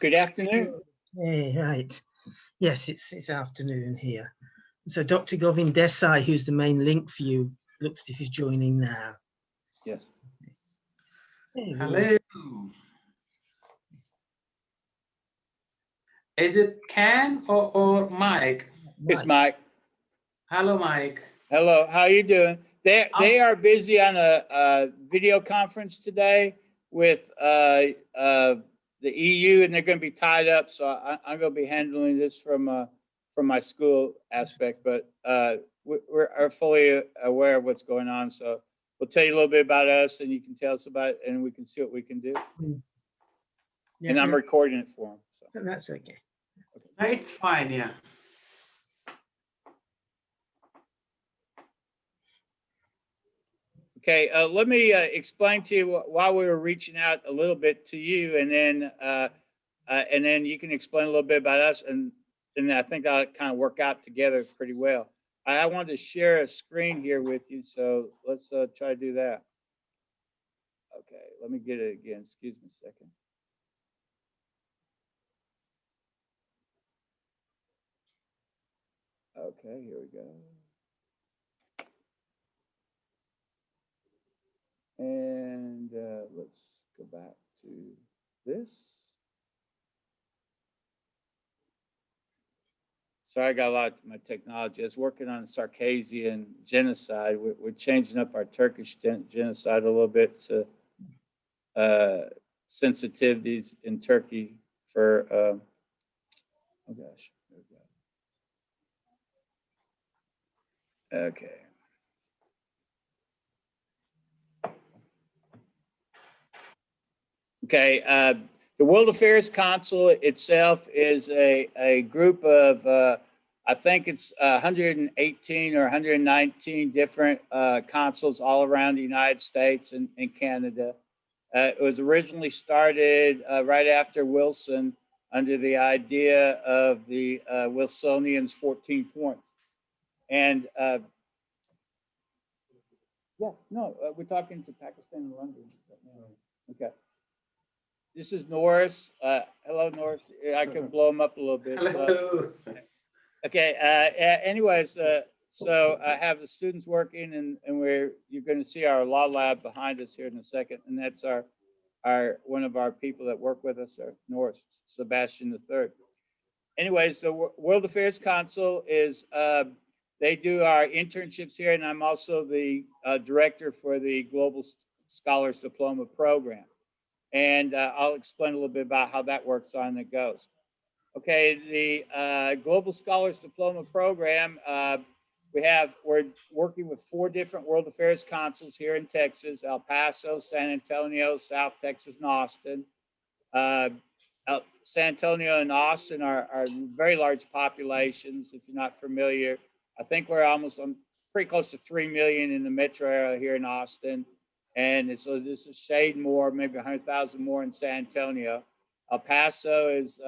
Good afternoon. Hey, right. Yes, it's afternoon here. So Dr. Govin Desai, who's the main link for you, looks as if he's joining now. Yes. Hello. Is it Ken or Mike? It's Mike. Hello, Mike. Hello. How are you doing? They are busy on a video conference today with the EU, and they're going to be tied up. So I'm going to be handling this from my school aspect, but we're fully aware of what's going on. So we'll tell you a little bit about us, and you can tell us about it, and we can see what we can do. Yeah, and I'm recording it for them. So. That's okay. No, it's fine, yeah. Okay, let me explain to you why we were reaching out a little bit to you, and then you can explain a little bit about us, and I think that'll kind of work out together pretty well. I wanted to share a screen here with you, so let's try to do that. Okay, let me get it again. Excuse me a second. Okay, here we go. And let's go back to this. Sorry, I got a lot of my technology. I was working on Circassian genocide. We're changing up our Turkish genocide a little bit to sensitivities in Turkey for, oh gosh, there we go. Okay. Okay, the World Affairs Council itself is a group of, I think it's 118 or 119 different consuls all around the United States and Canada. It was originally started right after Wilson under the idea of the Wilsonians' 14 points. And we're talking to Pakistan and London right now. Okay. This is Norris. Hello, Norris. I can blow him up a little bit. Hello. So. Okay. Anyways, so I have the students working, and you're going to see our law lab behind us here in a second, and that's our one of our people that work with us, Norris Sebastian III. Anyways, so World Affairs Council is they do our internships here, and I'm also the director for the Global Scholars Diploma program. And I'll explain a little bit about how that works on it goes. Okay, the Global Scholars Diploma program, we're working with 4 different World Affairs consuls here in Texas: El Paso, San Antonio, South Texas, and Austin. San Antonio and Austin are very large populations. If you're not familiar, I think we're pretty close to 3 million in the metro area here in Austin. And so this is a shade more, maybe 100,000 more in San Antonio. El Paso is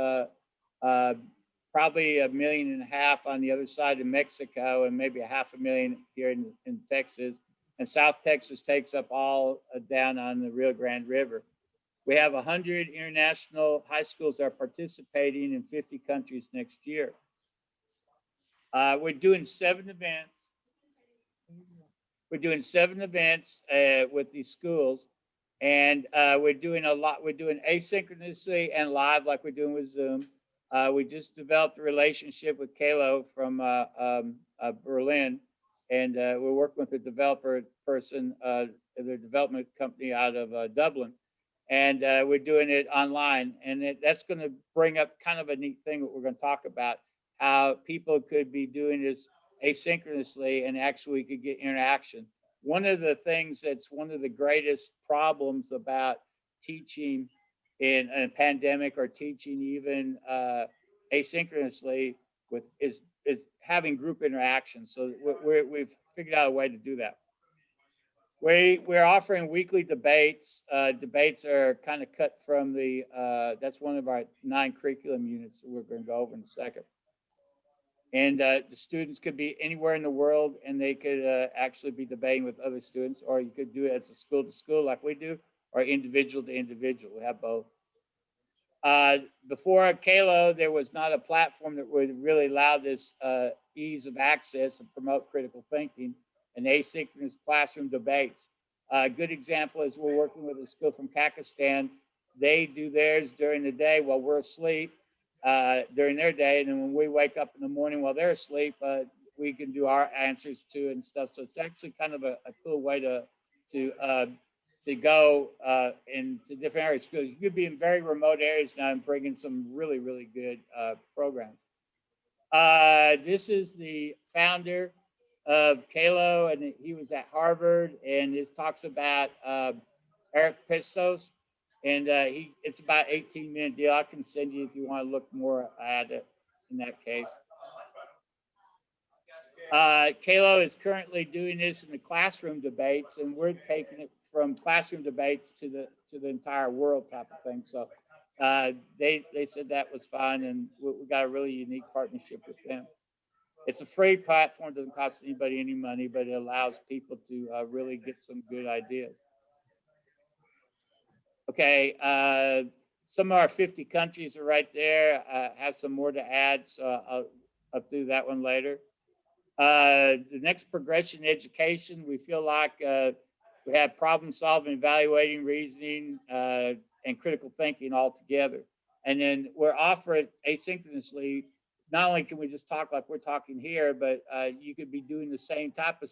probably 1.5 million on the other side of Mexico, and maybe 500,000 here in Texas. And South Texas takes up all down on the Rio Grande River. We have 100 international high schools that are participating in 50 countries next year. We're doing 7 events. We're doing 7 events with these schools, and we're doing a lot. We're doing asynchronously and live, like we're doing with Zoom. We just developed a relationship with Kalo from Berlin, and we're working with a developer person, their development company out of Dublin, and we're doing it online. And that's going to bring up kind of a neat thing that we're going to talk about, how people could be doing this asynchronously and actually could get interaction. One of the things that's one of the greatest problems about teaching in a pandemic, or teaching even asynchronously, is having group interaction. So we've figured out a way to do that. We're offering weekly debates. Debates are kind of cut from that's one of our 9 curriculum units that we're going to go over in a second. And the students could be anywhere in the world, and they could actually be debating with other students, or you could do it as a school to school like we do, or individual to individual. We have both. Before Kalo, there was not a platform that would really allow this ease of access and promote critical thinking and asynchronous classroom debates. A good example is we're working with a school from Pakistan. They do theirs during the day while we're asleep during their day. And then when we wake up in the morning while they're asleep, we can do our answers too and stuff. So it's actually kind of a cool way to go into different areas. Because you could be in very remote areas now and bring in some really, really good programs. This is the founder of Kalo, and he was at Harvard, and this talks about Eric Pistos, and it's about 18-minute deal. I can send you if you want to look more at it in that case. Kalo is currently doing this in the classroom debates, and we're taking it from classroom debates to the entire world type of thing. So they said that was fun, and we got a really unique partnership with them. It's a free platform, doesn't cost anybody any money, but it allows people to really get some good ideas. Okay, some of our 50 countries are right there. Have some more to add, so I'll do that one later. The next progression education, we feel like we have problem solving, evaluating, reasoning, and critical thinking all together. And then we're offering asynchronously. Not only can we just talk like we're talking here, but you could be doing the same type of,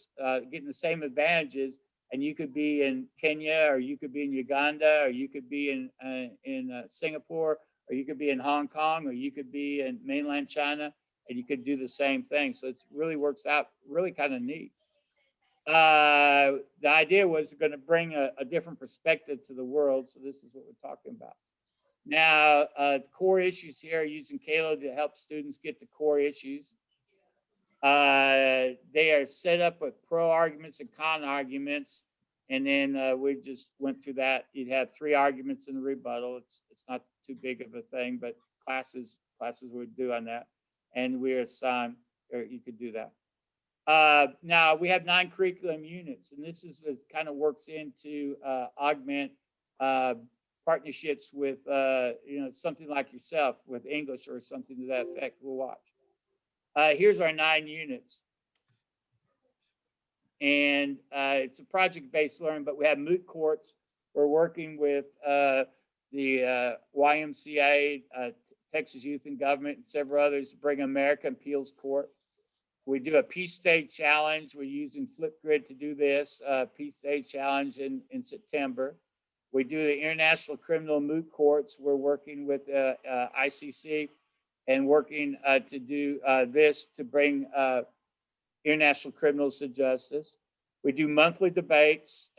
getting the same advantages, and you could be in Kenya, or you could be in Uganda, or you could be in Singapore, or you could be in Hong Kong, or you could be in mainland China, and you could do the same thing. So it really works out really kind of neat. The idea was we're going to bring a different perspective to the world. So this is what we're talking about. Now, core issues here are using Kalo to help students get the core issues. They are set up with pro arguments and con arguments. And then we just went through that. You'd have 3 arguments in the rebuttal. It's not too big of a thing, but classes would do on that. And we're assigned, or you could do that. Now we have 9 curriculum units, and this is what kind of works into augment partnerships with something like yourself with English or something to that effect. We'll watch. Here's our 9 units, and it's a project-based learning, but we have moot courts. We're working with the YMCA, Texas Youth and Government, and several others to bring American Appeals Court. We do a Peace Stage Challenge. We're using Flipgrid to do this, Peace Stage Challenge in September. We do the International Criminal Moot Courts. We're working with ICC and working to do this to bring international criminals to justice. We do monthly debates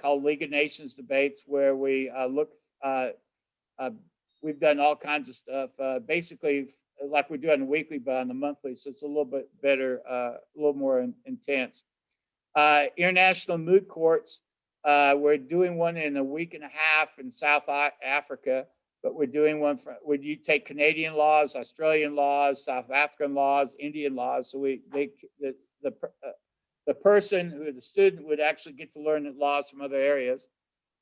called League of Nations debates, where we look, we've done all kinds of stuff, basically like we do on the weekly, but on the monthly. So it's a little bit better, a little more intense. International moot courts, we're doing one in a week and a half in South Africa, but we're doing one where you take Canadian laws, Australian laws, South African laws, Indian laws. So the person who the student would actually get to learn the laws from other areas.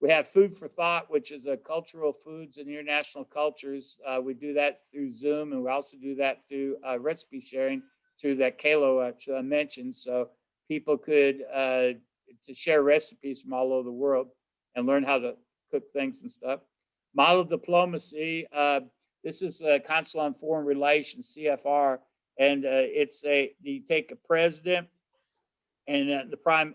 We have Food for Thought, which is a cultural foods and international cultures. We do that through Zoom, and we also do that through recipe sharing through that Kalo I mentioned. So people could to share recipes from all over the world and learn how to cook things and stuff. Model diplomacy. This is Council on Foreign Relations, CFR, and you take a president and the prime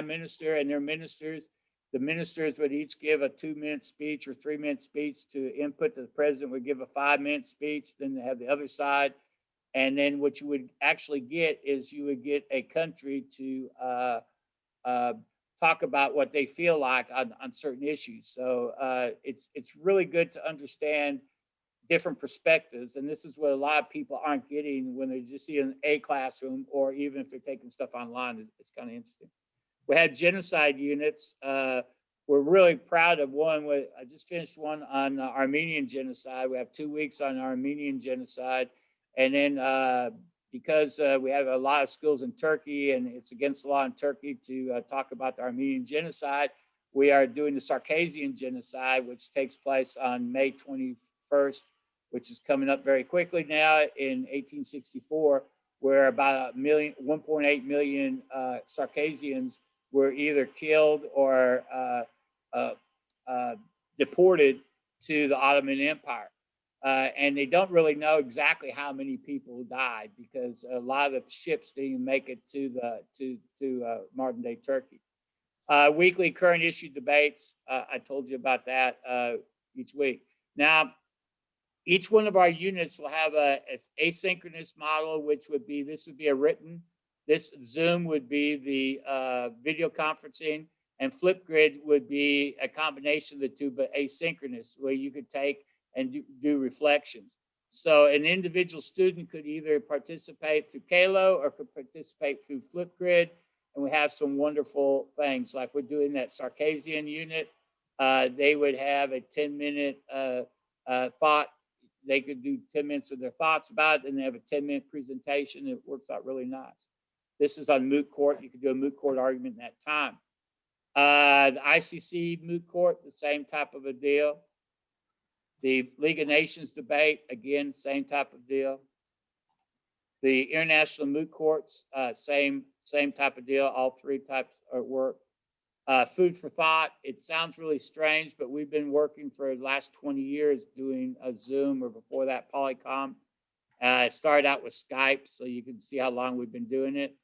minister and their ministers. The ministers would each give a 2-minute speech or 3-minute speech to input. The president would give a 5-minute speech. Then they have the other side. And then what you would actually get is you would get a country to talk about what they feel like on certain issues. So it's really good to understand different perspectives. And this is what a lot of people aren't getting when they just see in a classroom, or even if they're taking stuff online. It's kind of interesting. We had genocide units. We're really proud of one. I just finished one on Armenian genocide. We have 2 weeks on Armenian genocide. And then because we have a lot of schools in Turkey, and it's against the law in Turkey to talk about the Armenian genocide, we are doing the Circassian genocide, which takes place on May 24th first, which is coming up very quickly now in 1864, where about 1.8 million Circassians were either killed or deported to the Ottoman Empire. And they don't really know exactly how many people died because a lot of the ships didn't even make it to modern day Turkey. Weekly current issue debates. I told you about that each week. Now, each one of our units will have a asynchronous model, which would be, this would be a written, this Zoom would be the video conferencing, and Flipgrid would be a combination of the two, but asynchronous, where you could take and do reflections. So an individual student could either participate through Kalo or could participate through Flipgrid. And we have some wonderful things, like we're doing that Circassian unit. They would have a 10-minute thought. They could do 10 minutes of their thoughts about it, and they have a 10-minute presentation. It works out really nice. This is on moot court. You could do a moot court argument in that time. The ICC moot court, the same type of a deal. The League of Nations debate, again, same type of deal. The international moot courts, same type of deal. All three types of work. Food for thought. It sounds really strange, but we've been working for the last 20 years doing a Zoom, or before that Polycom. It started out with Skype, so you can see how long we've been doing it.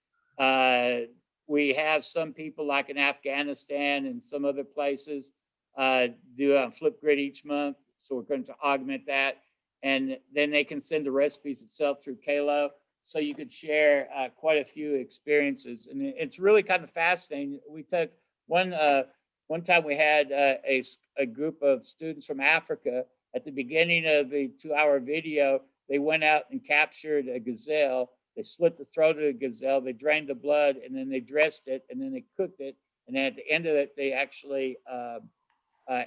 We have some people like in Afghanistan and some other places do a Flipgrid each month. So we're going to augment that. And then they can send the recipes itself through Kalo. So you could share quite a few experiences. And it's really kind of fascinating. We took one time we had a group of students from Africa. At the beginning of the 2-hour video, they went out and captured a gazelle. They slit the throat of the gazelle, they drained the blood, and then they dressed it, and then they cooked it. And then at the end of it, they actually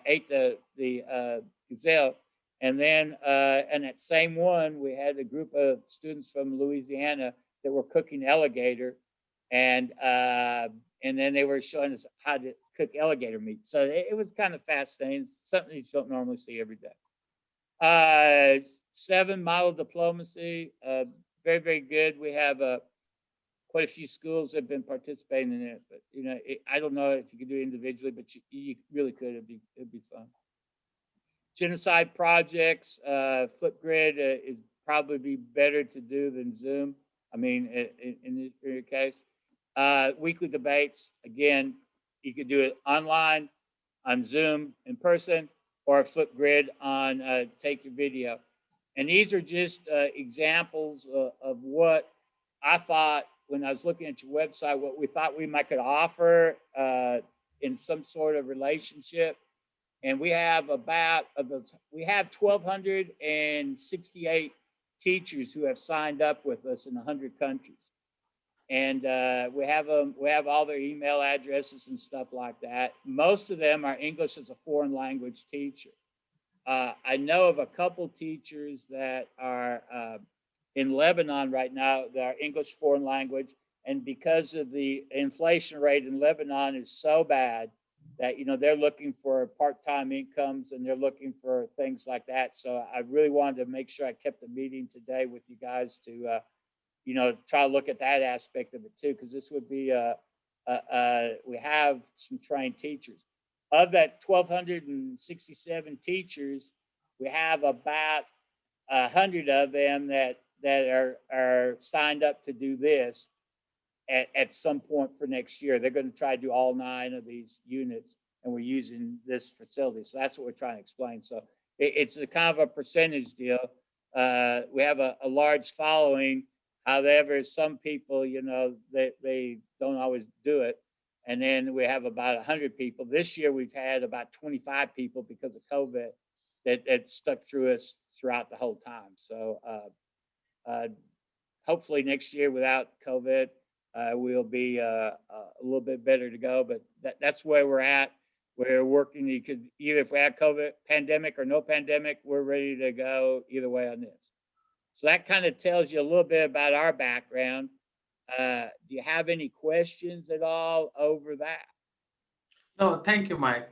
ate the gazelle. And then and that same one, we had a group of students from Louisiana that were cooking alligator, and then they were showing us how to cook alligator meat. So it was kind of fascinating. It's something you don't normally see every day. 7, model diplomacy, very, very good. We have quite a few schools that have been participating in it, but you know, I don't know if you could do it individually, but you really could. It'd be fun. Genocide projects, Flipgrid is probably be better to do than Zoom. I mean, in your case, weekly debates. Again, you could do it online, on Zoom, in person, or Flipgrid on take your video. And these are just examples of what I thought when I was looking at your website, what we thought we might could offer in some sort of relationship. And we have we have 1,268 teachers who have signed up with us in 100 countries. And we have all their email addresses and stuff like that. Most of them are English as a foreign language teacher. I know of a couple teachers that are in Lebanon right now that are English foreign language, and because of the inflation rate in Lebanon is so bad that, you know, they're looking for part-time incomes and they're looking for things like that. So I really wanted to make sure I kept the meeting today with you guys to, you know, try to look at that aspect of it too, because this would be, we have some trained teachers. Of that 1,267 teachers, we have about 100 of them that are signed up to do this at some point for next year. They're going to try to do all 9 of these units, and we're using this facility. So that's what we're trying to explain. So it's a kind of a percentage deal. We have a large following. However, some people, you know, they don't always do it. And then we have about 100 people. This year, we've had about 25 people because of COVID that stuck through us throughout the whole time. So hopefully next year without COVID, we'll be a little bit better to go. But that's where we're at. We're working. You could either, if we had COVID, pandemic or no pandemic, we're ready to go either way on this. So that kind of tells you a little bit about our background. Do you have any questions at all over that? No, thank you, Mike.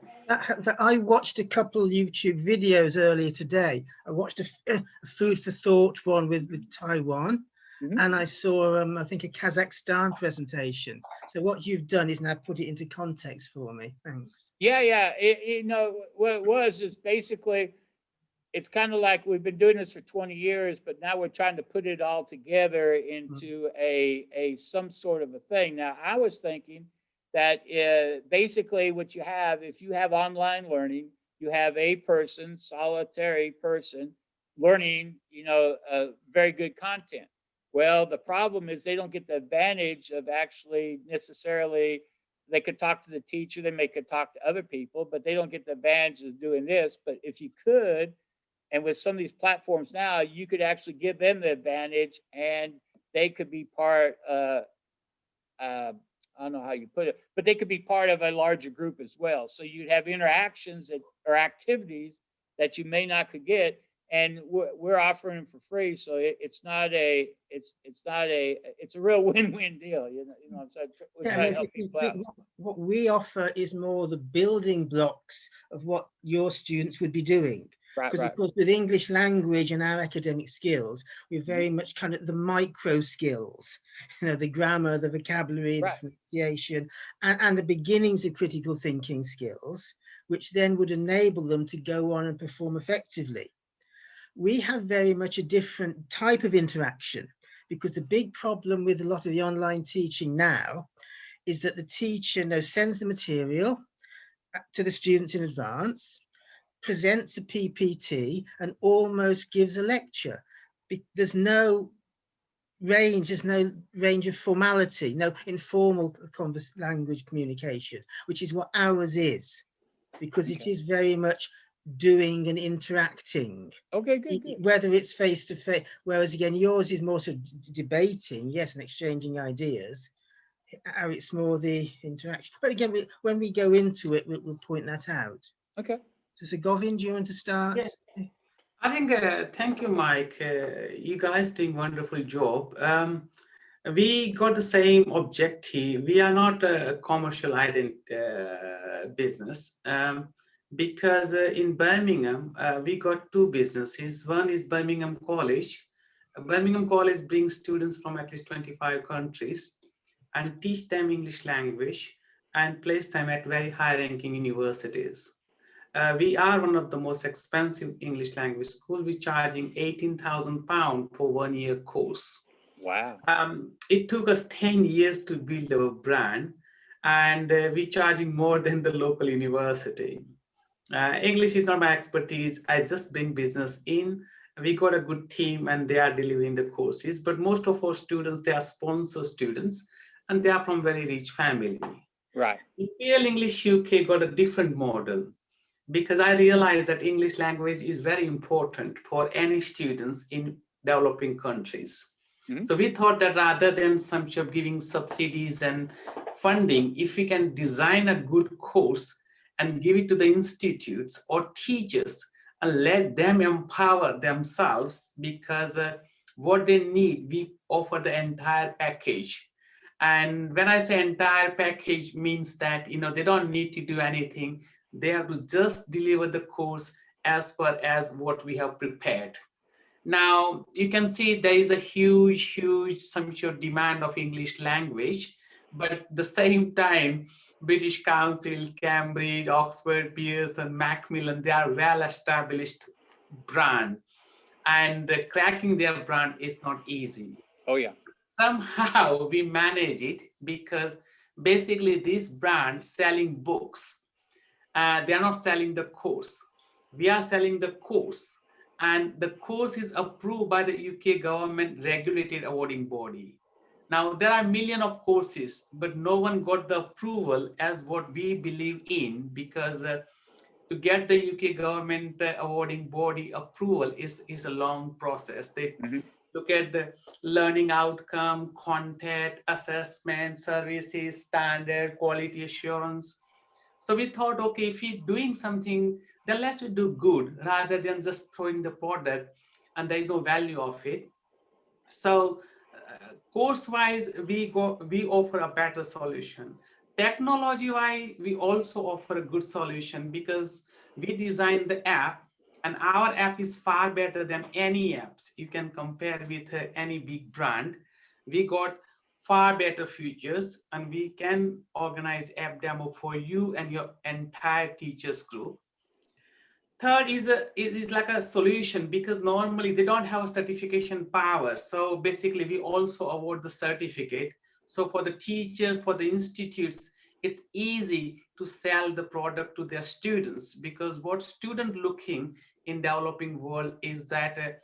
I watched a couple YouTube videos earlier today. I watched a food for thought one with Taiwan, Mhm. and I saw I think a Kazakhstan presentation. So what you've done is now put it into context for me. Thanks. Yeah, yeah. What it was is basically it's kind of like we've been doing this for 20 years, but now we're trying to put it all together into a some sort of a thing. Now, I was thinking that basically what you have, if you have online learning, you have a person, solitary person, learning, very good content. Well, the problem is they don't get the advantage of actually necessarily. They could talk to the teacher, they may could talk to other people, but they don't get the advantage of doing this. But if you could, and with some of these platforms now, you could actually give them the advantage, and they could be part. I don't know how you put it, but they could be part of a larger group as well. So you'd have interactions or activities that you may not could get, and we're offering them for free. So it's a real win-win deal. So we Yeah, try I to mean, help people out. what we offer is more the building blocks of what your students would be doing. Right, Because, right. of course, with English language and our academic skills, we're Mm-hmm. very much kind of the micro skills, the grammar, the vocabulary, Right. the pronunciation, and the beginnings of critical thinking skills, which then would enable them to go on and perform effectively. We have very much a different type of interaction, because the big problem with a lot of the online teaching now is that the teacher sends the material to the students in advance, presents a PPT, and almost gives a lecture. There's no range of formality, no informal language communication, which is what ours is, because it Okay. is very much doing and interacting. Okay, good. Whether it's face to face, whereas again yours is more sort of debating, yes, and exchanging ideas. It's more the interaction. But again, when we go into it, we'll point that out. Okay. So Govin, do you want to start? Yeah. I think, thank you, Mike. You guys doing wonderful job. We got the same objective. We are not a commercial business, because in Birmingham, we got two businesses. One is Birmingham College. Birmingham College brings students from at least 25 countries and teach them English language and place them at very high ranking universities. We are one of the most expensive English language schools. We're charging £18,000 for 1 year course. Wow. It took us 10 years to build our brand, and we're charging more than the local university. English is not my expertise. I just bring business in. We got a good team and they are delivering the courses, but most of our students, they are sponsor students and they are from very rich family. Right. Imperial English UK got a different model, because I realized that English language is very important for any students in developing countries. Mm-hmm. So we thought that rather than some giving subsidies and funding, if we can design a good course and give it to the institutes or teachers and let them empower themselves, because what they need, we offer the entire package. And when I say entire package, means that they don't need to do anything. They have to just deliver the course as per as what we have prepared. Now, you can see there is a huge demand of English language, but at the same time, British Council, Cambridge, Oxford, Pearson, Macmillan, they are well-established brand, and cracking their brand is not easy. Oh, yeah. Somehow we manage it, because basically this brand selling books, they are not selling the course. We are selling the course, and the course is approved by the UK government regulated awarding body. Now, there are millions of courses, but no one got the approval as what we believe in, because to get the UK government awarding body approval is a long process. They look at the learning outcome, content, assessment, services, standard, quality assurance. So we thought, okay, if we're doing something, then let's we do good rather than just throwing the product and there is no value of it. So course-wise, we offer a better solution. Technology-wise, we also offer a good solution because we designed the app, and our app is far better than any apps you can compare with any big brand. We got far better features, and we can organize app demo for you and your entire teachers group. Third is like a solution because normally they don't have a certification power. So basically, we also award the certificate. So for the teachers, for the institutes, it's easy to sell the product to their students because what student looking in developing world is that a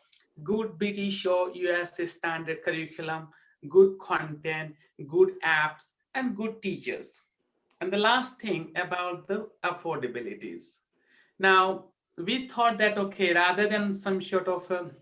good British or USA standard curriculum, good content, good apps, and good teachers. And the last thing about the affordabilities. Now, we thought that, okay, rather than some sort of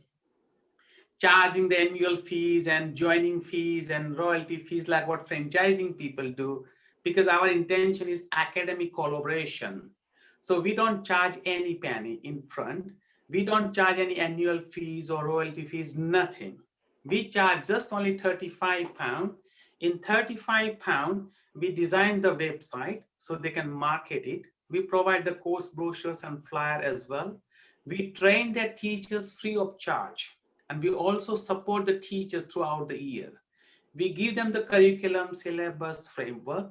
charging the annual fees and joining fees and royalty fees like what franchising people do, because our intention is academic collaboration. So we don't charge any penny in front. We don't charge any annual fees or royalty fees, nothing. We charge just only £35. In £35, we design the website so they can market it. We provide the course brochures and flyer as well. We train their teachers free of charge, and we also support the teachers throughout the year. We give them the curriculum, syllabus, framework,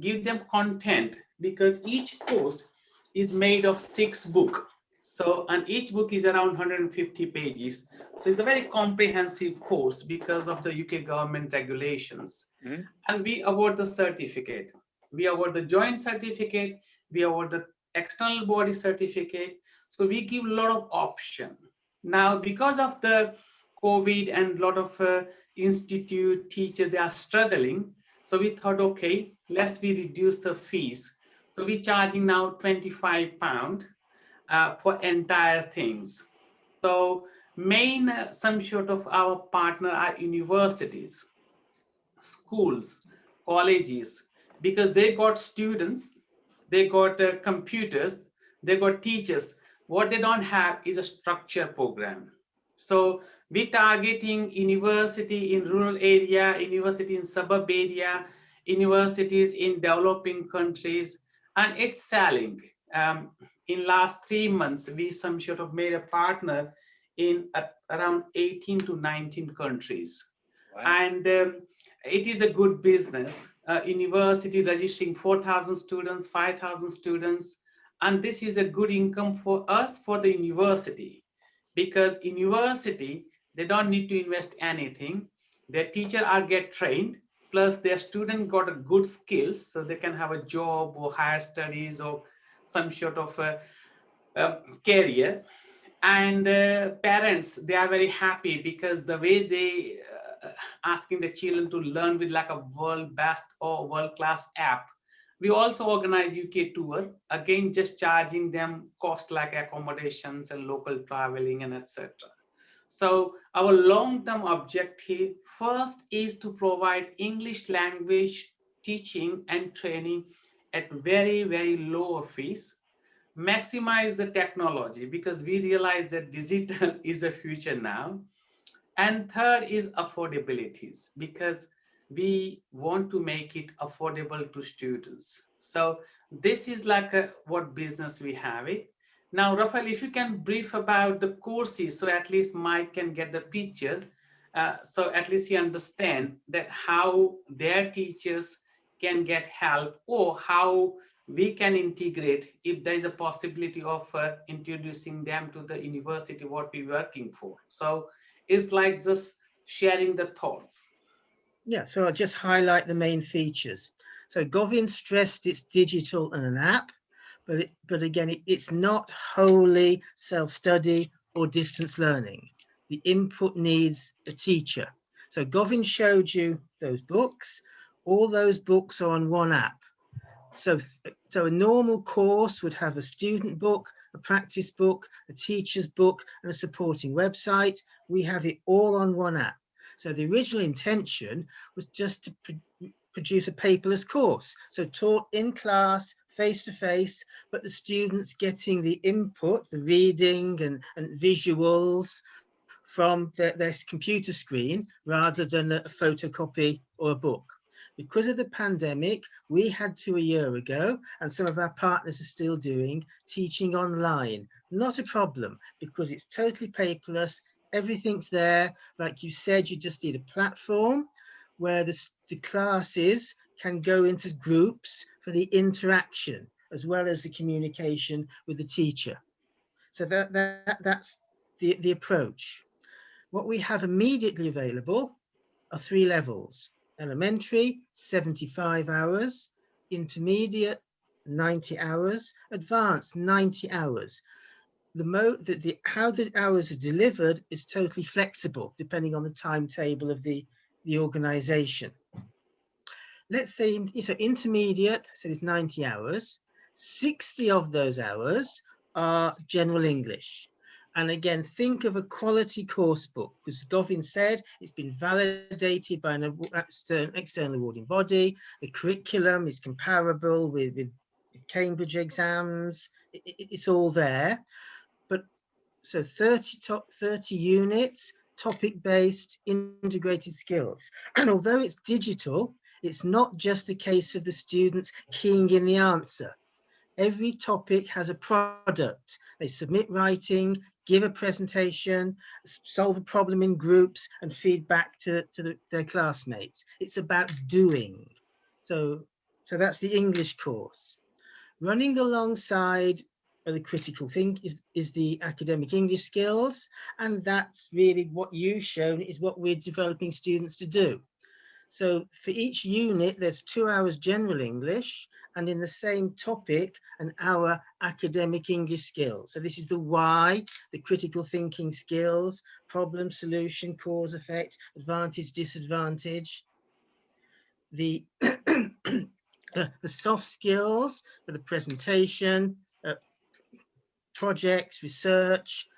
give them content because each course is made of 6 books. So, and each book is around 150 pages. So it's a very comprehensive course because of the UK government regulations. Mm-hmm. And we award the certificate. We award the joint certificate. We award the external body certificate. So we give a lot of option. Now, because of the COVID and a lot of institute teachers, they are struggling. So we thought, okay, let's we reduce the fees. So we're charging now £25 for entire things. So main some sort of our partner are universities, schools, colleges, because they got students, they got computers, they got teachers. What they don't have is a structure program. So we targeting university in rural area, university in suburb area, universities in developing countries, and it's selling. In last 3 months, we some sort of made a partner in around 18 to 19 countries. Wow. And it is a good business. University registering 4,000 students, 5,000 students, and this is a good income for us, for the university, because university, they don't need to invest anything. Their teacher are get trained, plus their student got a good skills, so they can have a job or higher studies or some sort of career. And parents, they are very happy because the way they asking the children to learn with like a world best or world-class app. We also organize UK tour, again, just charging them cost like accommodations and local traveling and etc. So our long-term objective first is to provide English language teaching and training at very, very low fees, maximize the technology because we realize that digital is the future now. And third is affordabilities because we want to make it affordable to students. So this is like what business we have it. Now, Rafael, if you can brief about the courses, so at least Mike can get the picture. So at least he understand that how their teachers can get help or how we can integrate if there is a possibility of introducing them to the university, what we're working for. So it's like just sharing the thoughts. Yeah, so I'll just highlight the main features. So Govin stressed it's digital and an app, but again, it's not wholly self-study or distance learning. The input needs a teacher. So Govin showed you those books. All those books are on one app. So a normal course would have a student book, a practice book, a teacher's book, and a supporting website. We have it all on one app. So the original intention was just to produce a paperless course. So taught in class, face-to-face, but the students getting the input, the reading and visuals from their computer screen rather than a photocopy or a book. Because of the pandemic, we had to a year ago, and some of our partners are still doing, teaching online. Not a problem, because it's totally paperless. Everything's there. Like you said, you just need a platform where the classes can go into groups for the interaction, as well as the communication with the teacher. So that's the approach. What we have immediately available are 3 levels: elementary, 75 hours, intermediate, 90 hours, advanced, 90 hours. How the hours are delivered is totally flexible, depending on the timetable of the organization. Let's say so intermediate, so it's 90 hours. 60 of those hours are general English. And again, think of a quality course book, because Govin said it's been validated by an external awarding body. The curriculum is comparable with Cambridge exams. It's all there. But so 30 units, topic-based, integrated skills. And although it's digital, it's not just a case of the students keying in the answer. Every topic has a product. They submit writing, give a presentation, solve a problem in groups, and feed back to their classmates. It's about doing. So that's the English course. Running alongside the critical think is the academic English skills, and that's really what you've shown is what we're developing students to do. So for each unit, there's 2 hours general English, and in the same topic, an hour academic English skills. So this is the why, the critical thinking skills, problem, solution, cause, effect, advantage, disadvantage. The the soft skills for the presentation, projects, research,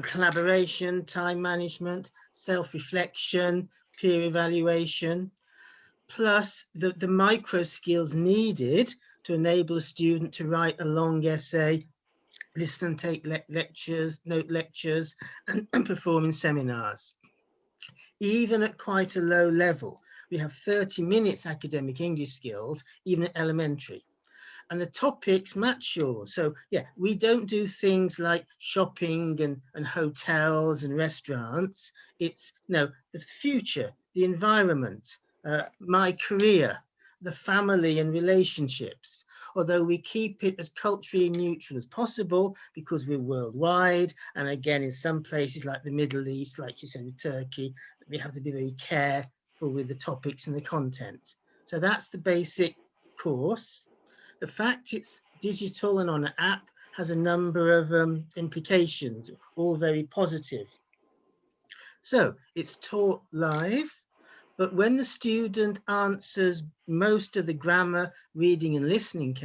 collaboration, time management, self-reflection, peer evaluation, plus the micro skills needed to enable a student to write a long essay, listen and take lectures, note lectures, and perform in seminars. Even at quite a low level, we have 30 minutes academic English skills, even at elementary. And the topics match yours. So yeah, we don't do things like shopping and hotels and restaurants. It's the future, the environment, my career, the family and relationships. Although we keep it as culturally neutral as possible because we're worldwide. And again, in some places like the Middle East, like you said with Turkey, we have to be very careful with the topics and the content. So that's the basic course. The fact it's digital and on an app has a number of implications, all very positive. So it's taught live, but when the student answers most of the grammar, reading and listening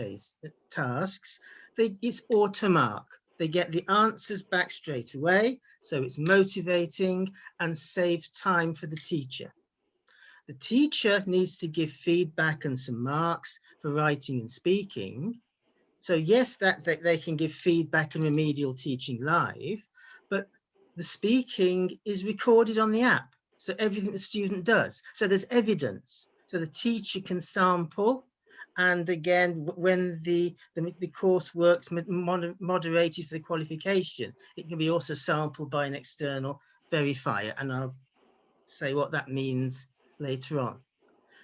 tasks, it's automark. They get the answers back straight away, so it's motivating and saves time for the teacher. The teacher needs to give feedback and some marks for writing and speaking. So yes, that they can give feedback and remedial teaching live, but the speaking is recorded on the app. So everything the student does. So there's evidence. So the teacher can sample. And again, when the course works moderated for the qualification, it can be also sampled by an external verifier. And I'll say what that means later on.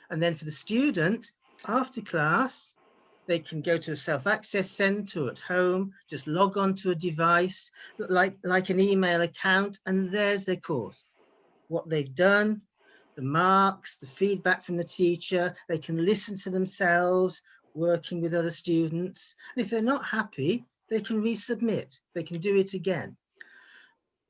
And then for the student, after class, they can go to a self-access center at home, just log on to a device, like an email account, and there's their course. What they've done, the marks, the feedback from the teacher, they can listen to themselves, working with other students. And if they're not happy, they can resubmit, they can do it again.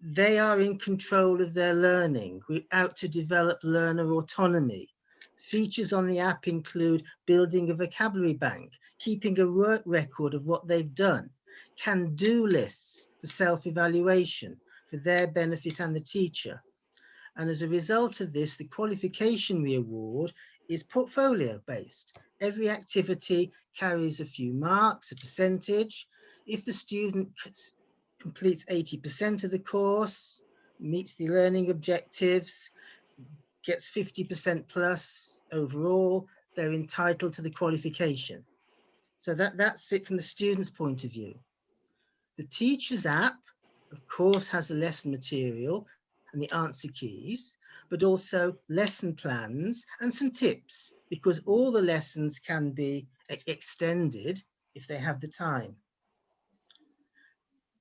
They are in control of their learning. We're out to develop learner autonomy. Features on the app include building a vocabulary bank, keeping a work record of what they've done, can-do lists for self-evaluation for their benefit and the teacher. And as a result of this, the qualification we award is portfolio-based. Every activity carries a few marks, a percentage. If the student completes 80% of the course, meets the learning objectives, gets 50% plus overall, they're entitled to the qualification. So that's it from the student's point of view. The teacher's app, of course, has the lesson material and the answer keys, but also lesson plans and some tips, because all the lessons can be extended if they have the time.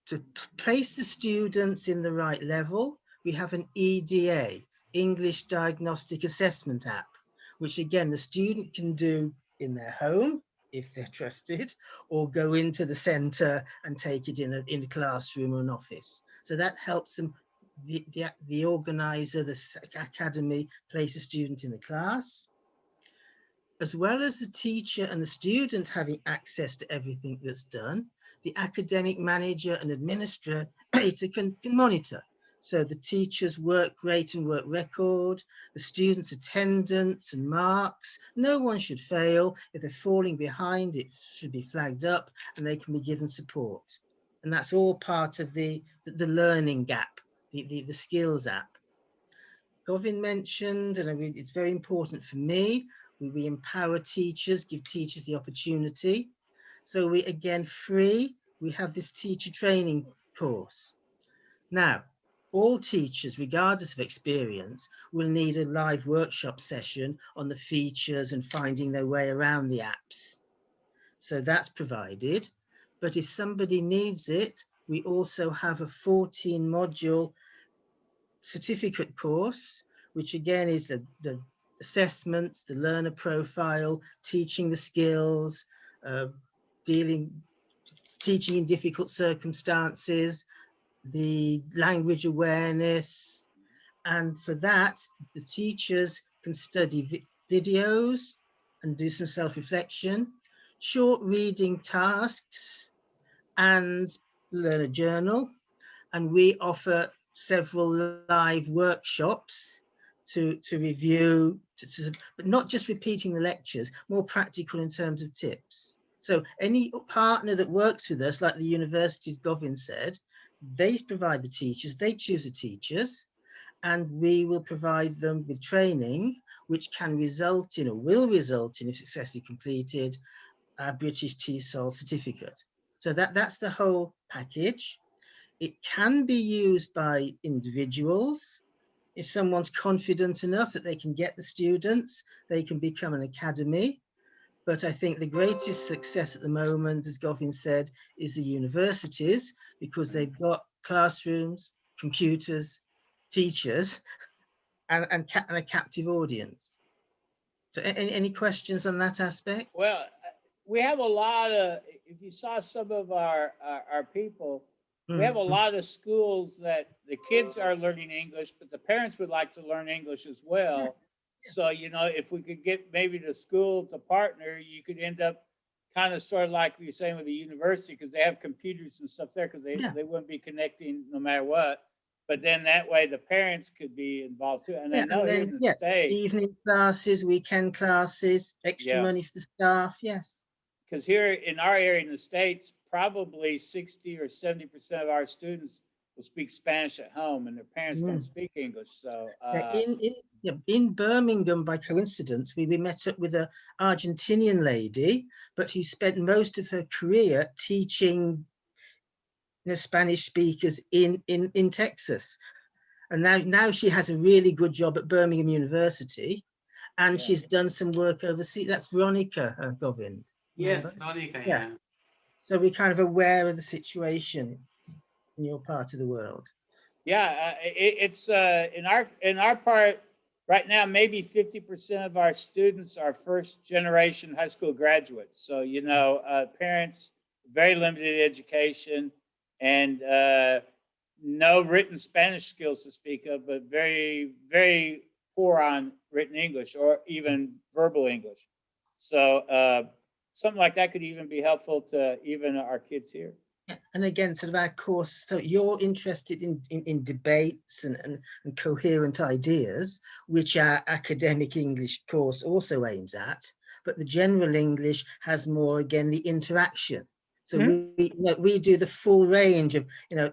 To place the students in the right level, we have an EDA, English Diagnostic Assessment app, which again, the student can do in their home, if they're trusted, or go into the centre and take it in a classroom or an office. So that helps them, the organiser, the academy, place a student in the class. As well as the teacher and the student having access to everything that's done, the academic manager and administrator can monitor. So the teacher's work rate and work record, the student's attendance and marks. No one should fail. If they're falling behind, it should be flagged up and they can be given support. And that's all part of the learning gap, the skills app. Govin mentioned, and it's very important for me, we empower teachers, give teachers the opportunity. So we, again, free, we have this teacher training course. Now, all teachers, regardless of experience, will need a live workshop session on the features and finding their way around the apps. So that's provided. But if somebody needs it, we also have a 14-module certificate course, which again is the assessments, the learner profile, teaching the skills, teaching in difficult circumstances, the language awareness. And for that, the teachers can study videos and do some self-reflection, short reading tasks, and learn a journal. And we offer several live workshops to review, but not just repeating the lectures, more practical in terms of tips. So any partner that works with us, like the universities Govin said, they provide the teachers, they choose the teachers, and we will provide them with training, which can result in, or will result in, if successfully completed, a British TESOL certificate. So that's the whole package. It can be used by individuals. If someone's confident enough that they can get the students, they can become an academy. But I think the greatest success at the moment, as Govin said, is the universities, because they've got classrooms, computers, teachers, and a captive audience. So any questions on that aspect? Well, we have a lot of, if you saw some of our people, we have a lot of schools that the kids are learning English, but the parents would like to learn English as well. So, you know, if we could get maybe the school to partner, you could end up kind of sort of like we were saying with the university, because they have computers and stuff there, because they wouldn't be connecting no matter what. But then that way the parents could be involved too. And I know here in the States, evening classes, weekend classes, extra money for the staff, yes. Because here in our area in the States, probably 60 or 70% of our students will speak Spanish at home and their parents don't speak English. So in Birmingham, by coincidence, we met up with an Argentinian lady, but who spent most of her career teaching Spanish speakers in Texas. And now she has a really good job at Birmingham University, and she's done some work overseas. That's Veronica Govind. Yes, Veronica, yeah. So we're kind of aware of the situation in your part of the world. Yeah, it's in our part right now, maybe 50% of our students are first generation high school graduates. So, you know, parents, very limited education, and no written Spanish skills to speak of, but very, very poor on written English or even verbal English. So something like that could even be helpful to even our kids here. And again, sort of our course, so you're interested in debates and coherent ideas, which our academic English course also aims at, but the general English has more, again, the interaction. So we do the full range of,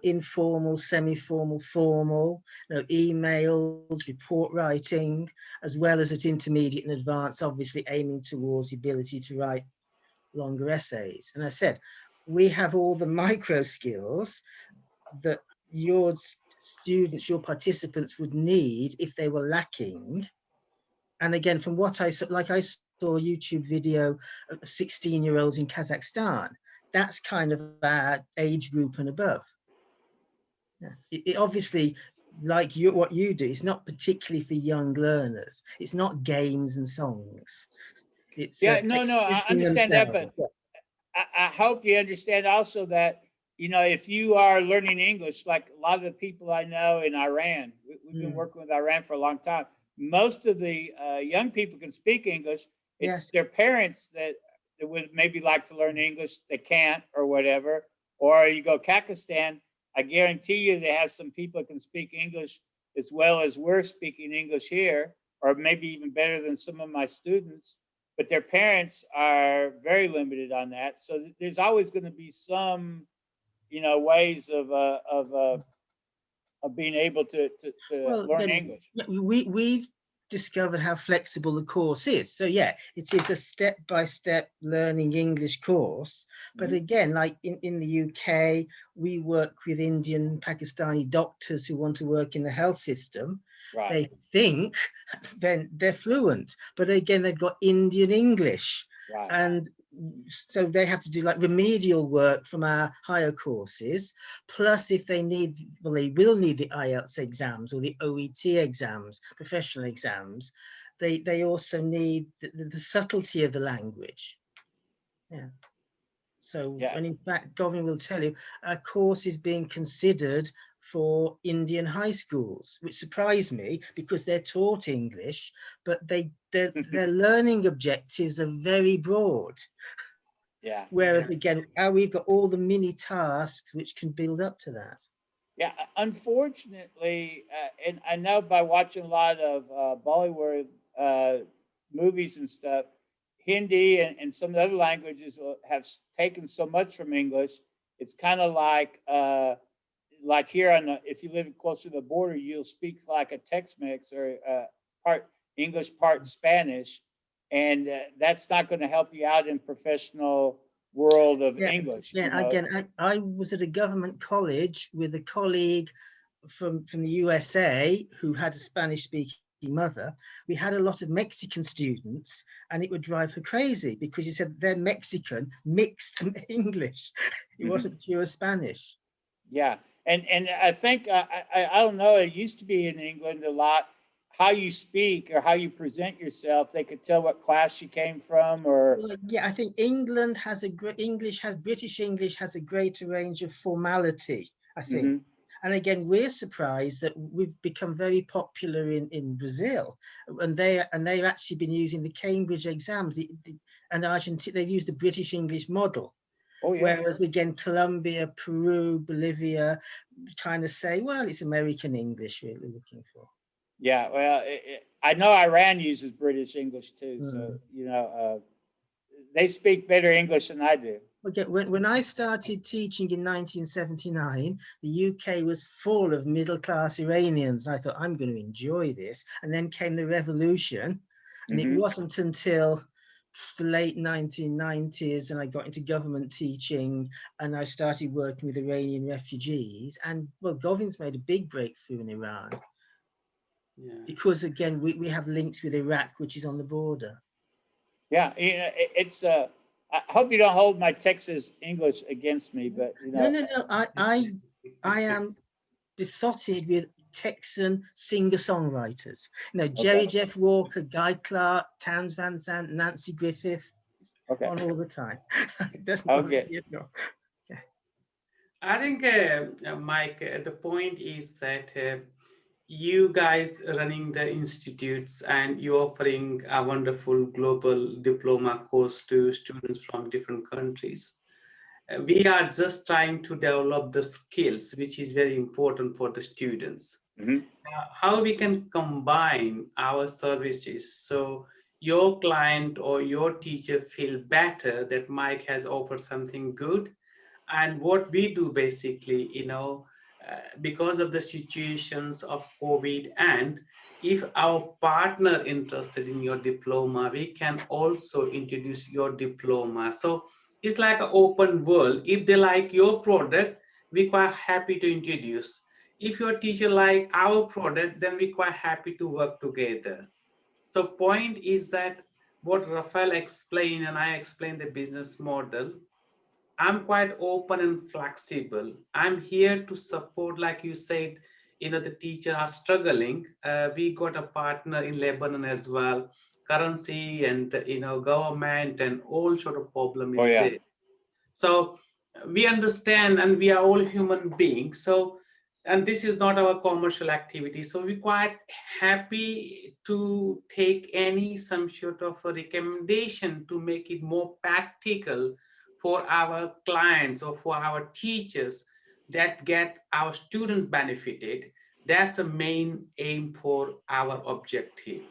informal, semi-formal, formal, emails, report writing, as well as at intermediate and advanced, obviously aiming towards the ability to write longer essays. And I said, we have all the micro skills that your students, your participants would need if they were lacking. And again, from what I saw, like I saw a YouTube video of 16-year-olds in Kazakhstan, that's kind of our age group and above. Yeah. It obviously, like what you do, it's not particularly for young learners. It's not games and songs. It's Yeah, no, I expressing understand that, themselves. but I hope you understand also that, if you are learning English, like a lot of the people I know in Iran, we've been working with Iran for a long time. Most of the young people can speak English. It's Yes. their parents that would maybe like to learn English, they can't or whatever. Or you go Kazakhstan, I guarantee you they have some people that can speak English as well as we're speaking English here, or maybe even better than some of my students. But their parents are very limited on that. So there's always going to be some, ways of being able to Well, learn then English. we've discovered how flexible the course is. So yeah, it is a step-by-step learning English course. But again, like in the UK, we work with Indian, Pakistani doctors who want to work in the health system. Right. They think then they're fluent, but again, they've got Indian English. Right. And so they have to do like remedial work from our higher courses. Plus, if they need, well, they will need the IELTS exams or the OET exams, professional exams. They also need the subtlety of the language. Yeah. So, Yeah. and in fact, Govin will tell you, our course is being considered for Indian high schools, which surprised me because they're taught English, but their learning objectives are very broad. Yeah. Whereas again, we've got all the mini tasks which can build up to that. Yeah. Unfortunately, and I know by watching a lot of Bollywood movies and stuff, Hindi and some of the other languages have taken so much from English. It's kind of like here on the, if you live closer to the border, you'll speak like a Tex-Mex or part English, part Spanish, and that's not going to help you out in professional world of English. Yeah, again, I was at a government college with a colleague from the USA who had a Spanish speaking mother. We had a lot of Mexican students, and it would drive her crazy because she said they're Mexican mixed English. It wasn't pure Spanish. Yeah, and I think I don't know. It used to be in England a lot. How you speak or how you present yourself, they could tell what class you came from, or well, yeah, I think England has British English has a greater range of formality, I think. And again, we're surprised that we've become very popular in Brazil, and they've actually been using the Cambridge exams, and Argentina, they've used the British English model. Oh, yeah. Whereas again, Colombia, Peru, Bolivia kind of say, well, it's American English we're looking for. Yeah, well, I know Iran uses British English too, so they speak better English than I do. Okay, when I started teaching in 1979, the UK was full of middle-class Iranians. I thought, I'm going to enjoy this. And then came the revolution. And it wasn't until the late 1990s and I got into government teaching and I started working with Iranian refugees. And well, Govin's made a big breakthrough in Iran. Yeah. Because again, we have links with Iraq, which is on the border. Yeah, it's I hope you don't hold my Texas English against me, but No. I am besotted with Texan singer-songwriters. Jerry Jeff Walker, Guy Clark, Townes Van Zandt, Nancy Griffith, on all the time. That's not okay. I think, Mike, the point is that you guys running the institutes and you offering a wonderful global diploma course to students from different countries. We are just trying to develop the skills, which is very important for the students. How we can combine our services so your client or your teacher feel better that Mike has offered something good, And what we do basically, because of the situations of COVID, and if our partner interested in your diploma, we can also introduce your diploma. So it's like an open world. If they like your product, we're quite happy to introduce. If your teacher like our product, then we're quite happy to work together. So point is that what Rafael explained and I explained the business model, I'm quite open and flexible. I'm here to support, like you said, the teacher are struggling. We got a partner in Lebanon as well, currency and, government and all sort of problem Oh is yeah. there. So we understand and we are all human beings. So, and this is not our commercial activity. So we're quite happy to take some sort of a recommendation to make it more practical for our clients or for our teachers that get our student benefited. That's the main aim for our objective.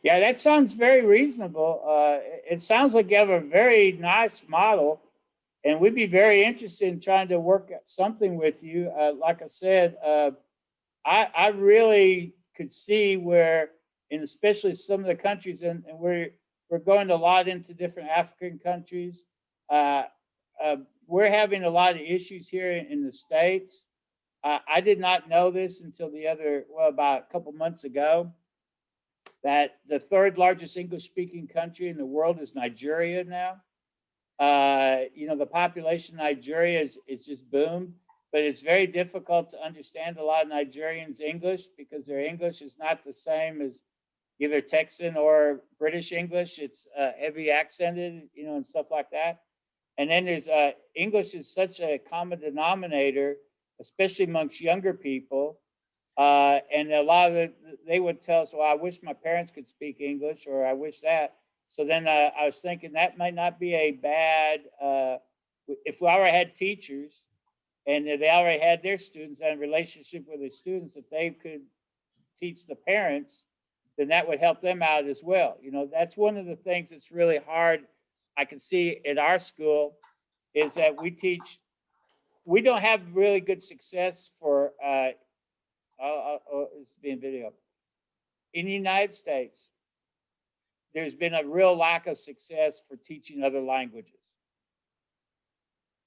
Yeah, that sounds very reasonable. It sounds like you have a very nice model, and we'd be very interested in trying to work something with you. Like I said, I really could see where, and especially some of the countries, and we're going a lot into different African countries. Uh, we're having a lot of issues here in the States. I did not know this until about a couple months ago, that the third largest English speaking country in the world is Nigeria now. The population of Nigeria is just boomed, but it's very difficult to understand a lot of Nigerians' English because their English is not the same as either Texan or British English. It's heavy accented, and stuff like that. And then there's English is such a common denominator, especially amongst younger people. And a lot of they would tell us, well, I wish my parents could speak English, or I wish that. So then I was thinking that might not be a bad, if we already had teachers and they already had their students and relationship with the students, if they could teach the parents, then that would help them out as well. That's one of the things that's really hard. I can see at our school is that we don't have really good success for, it's being video. In the United States, there's been a real lack of success for teaching other languages.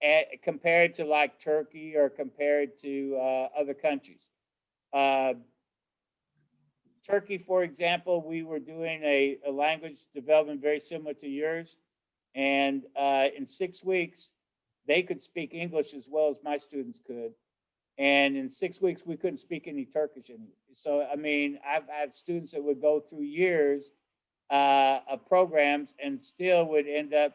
And compared to like Turkey or compared to other countries. Turkey, for example, we were doing a language development very similar to yours. And in 6 weeks, they could speak English as well as my students could. And in 6 weeks, we couldn't speak any Turkish anymore. So, I mean, I've had students that would go through years of programs and still would end up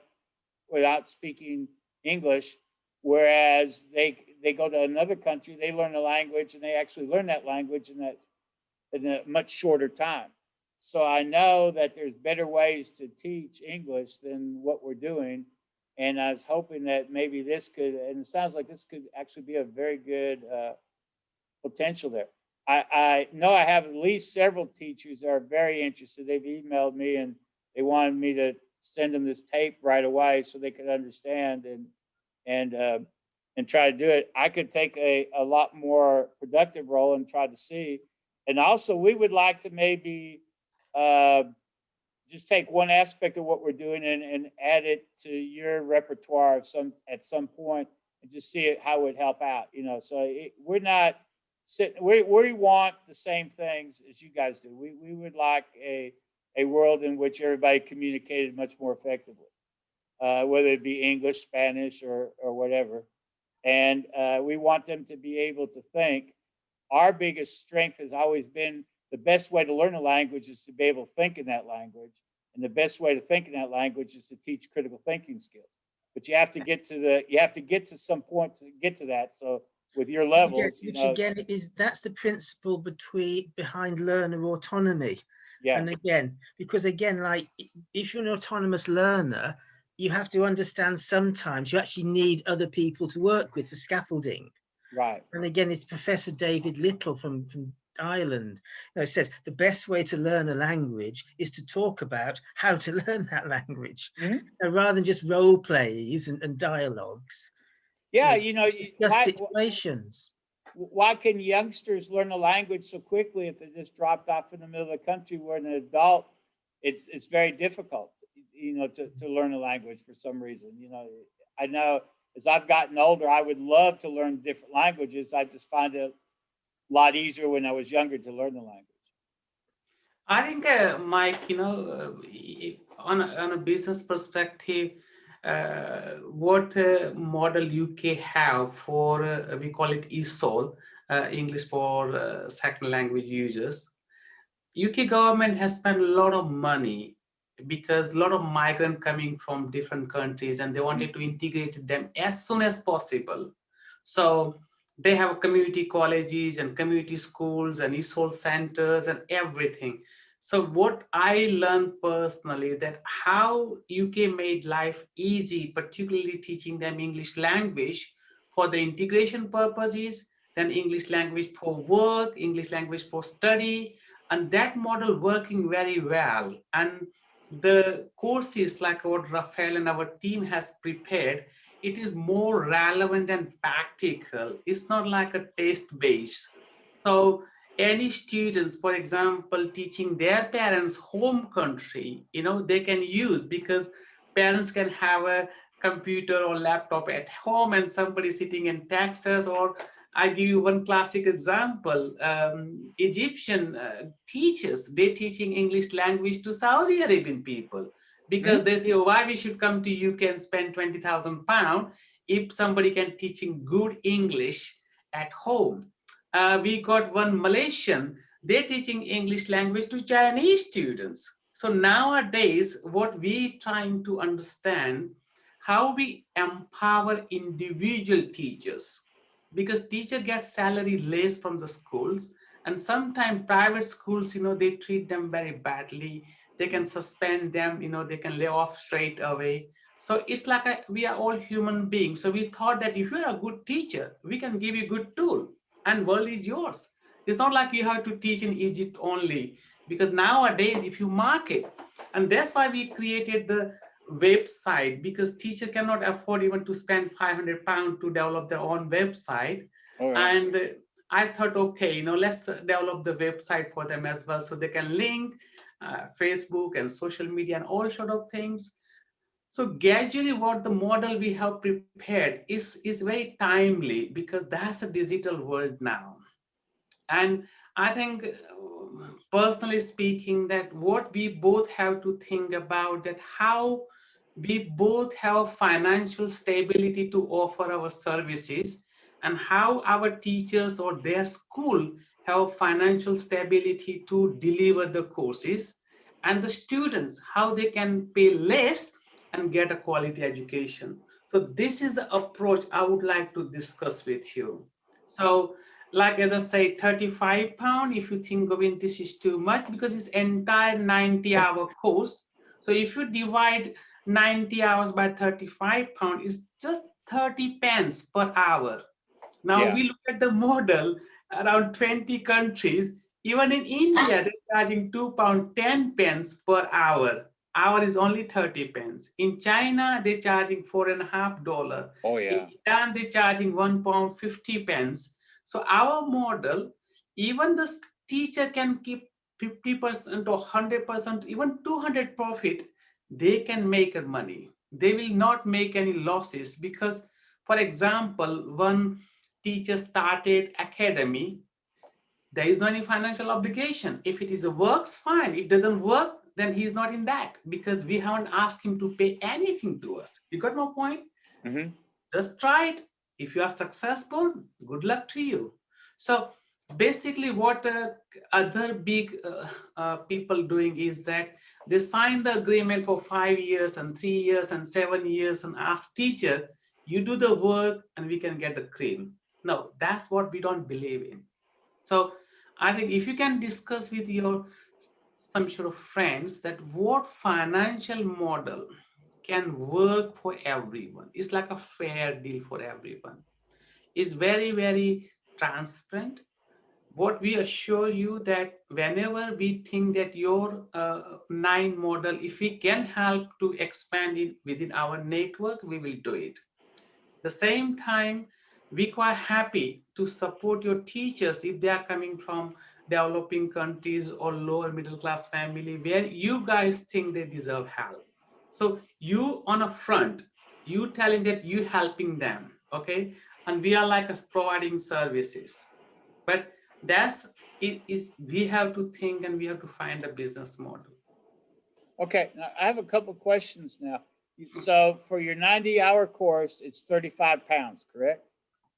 without speaking English, whereas they go to another country, they learn a language, and they actually learn that language in a much shorter time. So I know that there's better ways to teach English than what we're doing. And I was hoping that maybe this could, and it sounds like this could actually be a very good potential there. I know I have at least several teachers that are very interested. They've emailed me and they wanted me to send them this tape right away so they could understand and try to do it. I could take a lot more productive role and try to see. And also, we would like to maybe just take one aspect of what we're doing and add it to your repertoire at some point and just see how it would help out. So we're not sitting. We want the same things as you guys do. We would like a world in which everybody communicated much more effectively, whether it be English, Spanish, or whatever. And we want them to be able to think. Our biggest strength has always been the best way to learn a language is to be able to think in that language. And the best way to think in that language is to teach critical thinking skills. But you have to get to some point to get to that. So with your levels, which again that's the principle behind learner autonomy. Yeah. And again, because again, like if you're an autonomous learner, you have to understand sometimes you actually need other people to work with for scaffolding. Right. And again, it's Professor David Little from Ireland. It says the best way to learn a language is to talk about how to learn that language, Mhm. rather than just role plays and dialogues. Yeah, Discuss situations. why can youngsters learn a language so quickly if they just dropped off in the middle of the country where an adult, it's very difficult, to learn a language for some reason. I know as I've gotten older, I would love to learn different languages. I just find it a lot easier when I was younger to learn the language. I think, Mike, on a business perspective, what model UK have for, we call it ESOL, English for second language users. UK government has spent a lot of money because a lot of migrants coming from different countries and they wanted to integrate them as soon as possible. So they have community colleges and community schools and ESOL centers and everything. So what I learned personally that how UK made life easy, particularly teaching them English language for the integration purposes, then English language for work, English language for study, and that model working very well. And the courses like what Rafael and our team has prepared, it is more relevant and practical. It's not like a test base. So any students, for example, teaching their parents home country, they can use, because parents can have a computer or laptop at home and somebody sitting in Texas. Or I give you one classic example. Egyptian teachers, they're teaching English language to Saudi Arabian people because they think, why we should come to UK and spend £20,000 if somebody can teaching good English at home. We got one Malaysian, they're teaching English language to Chinese students. So nowadays, what we trying to understand, how we empower individual teachers, because teacher gets salary less from the schools, and sometimes private schools, they treat them very badly. They can suspend them, they can lay off straight away. So it's like we are all human beings. So we thought that if you're a good teacher, we can give you good tool and world is yours. It's not like you have to teach in Egypt only, because nowadays if you market, and that's why we created the website, because teacher cannot afford even to spend £500 to develop their own website. Oh, yeah. And I thought, okay, let's develop the website for them as well, so they can link Facebook and social media and all sort of things. So gradually what the model we have prepared is very timely, because that's a digital world now. And I think, personally speaking, that what we both have to think about, that how we both have financial stability to offer our services, and how our teachers or their school have financial stability to deliver the courses, and the students, how they can pay less and get a quality education. So this is the approach I would like to discuss with you. So like as I say, £35, if you think of it, this is too much, because it's entire 90-hour course. So if you divide 90 hours by £35, it's just 30 pence per hour. Now we look at the model around 20 countries. Even in India, they're charging £2.10 per hour. Hour is only 30 pence. In China, they're charging $4.50. Oh, yeah. In Iran, they're charging £1.50. So our model, even the teacher can keep 50% or 100%, even 200 profit, they can make money. They will not make any losses, because, for example, one teacher started academy, there is no any financial obligation. If it is a works, fine. If it doesn't work, then he's not in that, because we haven't asked him to pay anything to us. You got my point? Mm-hmm. Just try it. If you are successful, good luck to you. So basically what other big people doing is that they sign the agreement for 5 years and 3 years and 7 years and ask teacher, you do the work and we can get the cream. No, that's what we don't believe in. So I think if you can discuss with your some sort of friends that what financial model can work for everyone, it's like a fair deal for everyone, it's very, very transparent, what we assure you that whenever we think that your 9 model, if we can help to expand it within our network, we will do it. The same time, we quite happy to support your teachers if they are coming from developing countries or lower middle class family where you guys think they deserve help. So you on a front, you telling that you helping them, okay? And we are like us providing services. But that's it is we have to think and we have to find a business model. Okay, now I have a couple questions now. So for your 90-hour course, it's 35 pounds, correct?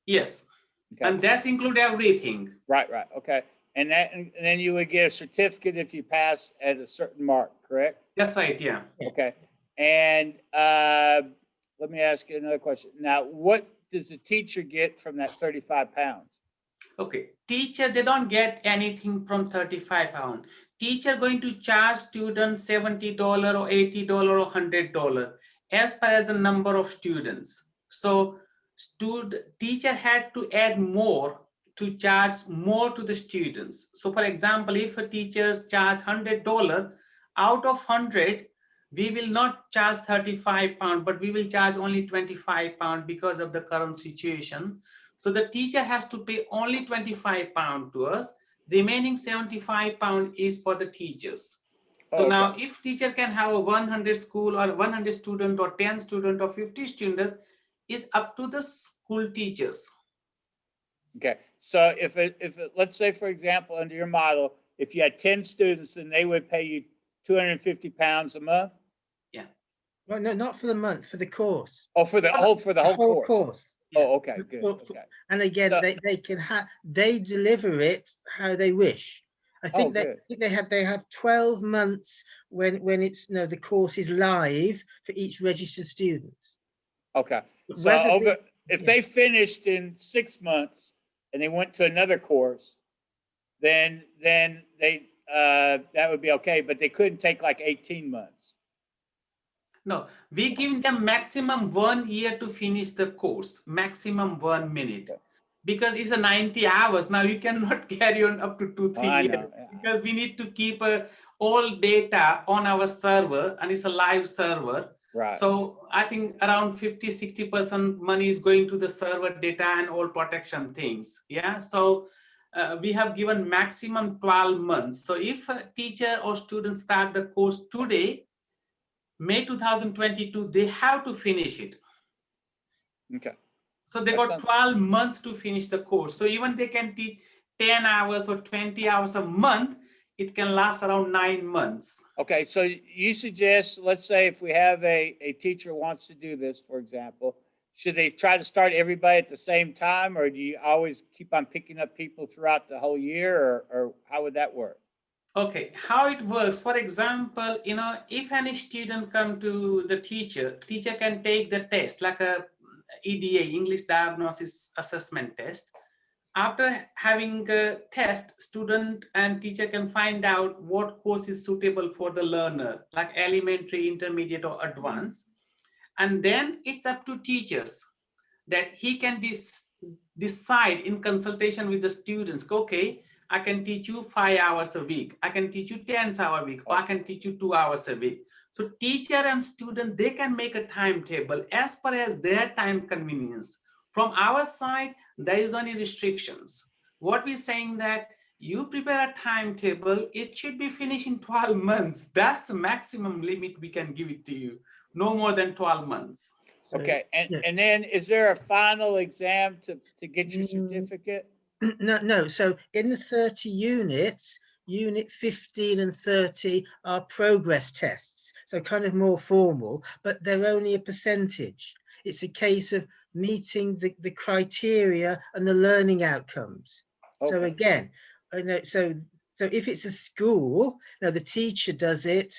Yes. Okay. And that's include everything. Right. Okay. And then you would get a certificate if you pass at a certain mark, correct? That's right, yeah. Okay. And let me ask you another question. Now, what does the teacher get from that 35 pounds? Okay, teacher, they don't get anything from 35 pounds. Teacher going to charge students $70 or $80 or $100 as far as the number of students. So teacher had to add more to charge more to the students. So for example, if a teacher charge $100, out of 100, we will not charge 35 pounds, but we will charge only 25 pounds because of the current situation. So the teacher has to pay only 25 pounds to us. Remaining 75 pounds is for the teachers. So Okay. now if teacher can have a 100 school or 100 student or 10 student or 50 students is up to the school teachers. Okay. So if let's say, for example, under your model, if you had 10 students, then they would pay you 250 pounds a month? Yeah. Well, no, not for the month, for the course. Oh, for the whole course. Yeah. Oh, okay, good. Okay. And again, So- they can have, they deliver it how they wish. I think good. they have 12 months when it's the course is live for each registered student. Okay. So Whether if they finished in 6 months and they went to another course, then they that would be okay, but they couldn't take like 18 months. No, we give them maximum 1 year to finish the course, maximum 1 minute. Because it's a 90 hours. Now you cannot carry on up to 2-3 I years know, yeah. because we need to keep all data on our server and it's a live server. Right. So I think around 50-60% money is going to the server data and all protection things. Yeah. So we have given maximum 12 months. So if a teacher or student start the course today, May 2022, they have to finish it. Okay. So they got 12 months to finish the course. So even they can teach 10 hours or 20 hours a month, it can last around 9 months. Okay, so you suggest, let's say if we have a teacher wants to do this, for example, should they try to start everybody at the same time, or do you always keep on picking up people throughout the whole year, or how would that work? Okay, how it works, for example, if any student come to the teacher can take the test, like a EDA, English Diagnosis Assessment Test. After having a test, student and teacher can find out what course is suitable for the learner, like elementary, intermediate, or advanced. And then it's up to teachers that he can decide in consultation with the students, okay, I can teach you 5 hours a week. I can teach you 10 hours a week, or I can teach you 2 hours a week. So teacher and student, they can make a timetable as per as their time convenience. From our side, there is only restrictions. What we're saying that you prepare a timetable, it should be finished in 12 months. That's the maximum limit we can give it to you. No more than 12 months. Okay, and then is there a final exam to get your certificate? No. So in the 30 units, unit 15 and 30 are progress tests. So kind of more formal, but they're only a percentage. It's a case of meeting the criteria and the learning outcomes. Okay. So again, so if it's a school, now the teacher does it,